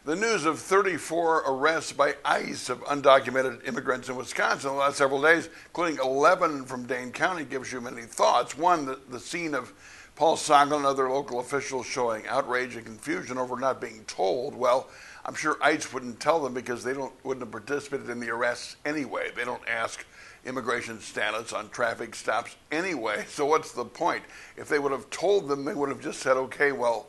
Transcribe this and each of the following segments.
The news of 34 arrests by ICE of undocumented immigrants in Wisconsin in the last several days, including 11 from Dane County, gives you many thoughts. One, the scene of Paul Soglin and other local officials showing outrage and confusion over not being told. Well, I'm sure ICE wouldn't tell them because they wouldn't have participated in the arrests anyway. They don't ask immigration status on traffic stops anyway. So what's the point? If they would have told them, they would have just said, okay, well,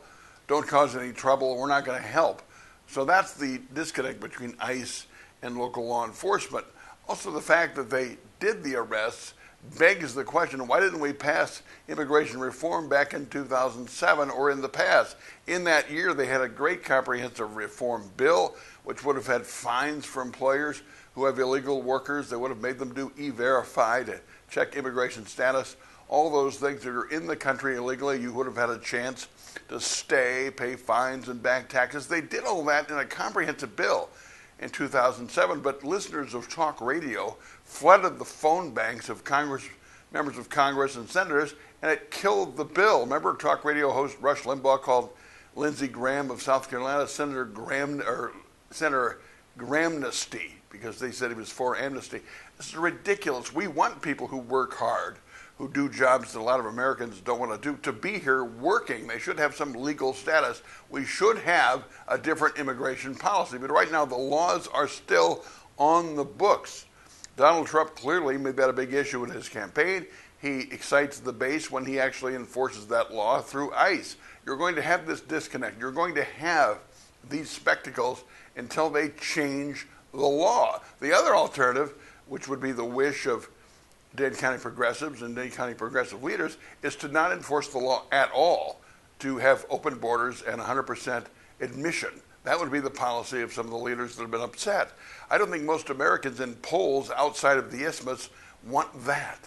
don't cause any trouble. We're not going to help. So that's the disconnect between ICE and local law enforcement. Also, the fact that they did the arrests begs the question, why didn't we pass immigration reform back in 2007 or in the past? In that year, they had a great comprehensive reform bill, which would have had fines for employers who have illegal workers. They would have made them do E-Verify to check immigration status. All those things that are in the country illegally, you would have had a chance to stay, pay fines, and back taxes. They did all that in a comprehensive bill in 2007, but listeners of talk radio flooded the phone banks of members of Congress and senators, and it killed the bill. Remember, talk radio host Rush Limbaugh called Lindsey Graham of South Carolina Senator Gramnesty because they said he was for amnesty. This is ridiculous. We want people who work hard, who do jobs that a lot of Americans don't want to be here working. They should have some legal status. We should have a different immigration policy. But right now, the laws are still on the books. Donald Trump clearly made that a big issue in his campaign. He excites the base when he actually enforces that law through ICE. You're going to have this disconnect. You're going to have these spectacles until they change the law. The other alternative, which would be the wish of Dane County progressives and Dane County progressive leaders, is to not enforce the law at all, to have open borders and 100% admission. That would be the policy of some of the leaders that have been upset. I don't think most Americans in polls outside of the isthmus want that.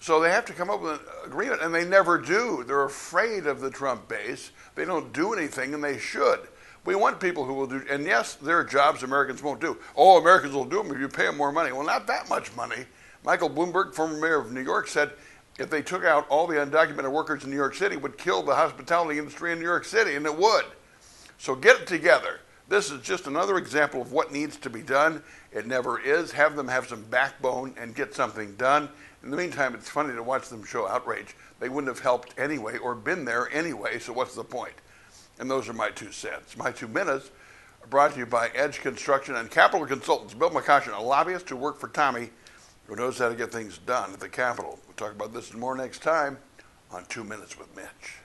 So they have to come up with an agreement, and they never do. They're afraid of the Trump base. They don't do anything, and they should. We want people who will do, and yes, there are jobs Americans won't do. Oh, Americans will do them if you pay them more money. Well, not that much money. Michael Bloomberg, former mayor of New York, said if they took out all the undocumented workers in New York City, it would kill the hospitality industry in New York City, and it would. So get it together. This is just another example of what needs to be done. It never is. Have them have some backbone and get something done. In the meantime, it's funny to watch them show outrage. They wouldn't have helped anyway or been there anyway, so what's the point? And those are my 2 cents. My 2 minutes are brought to you by Edge Construction and Capital Consultants. Bill McCoshen, a lobbyist who worked for Tommy, who knows how to get things done at the Capitol. We'll talk about this and more next time on 2 Minutes with Mitch.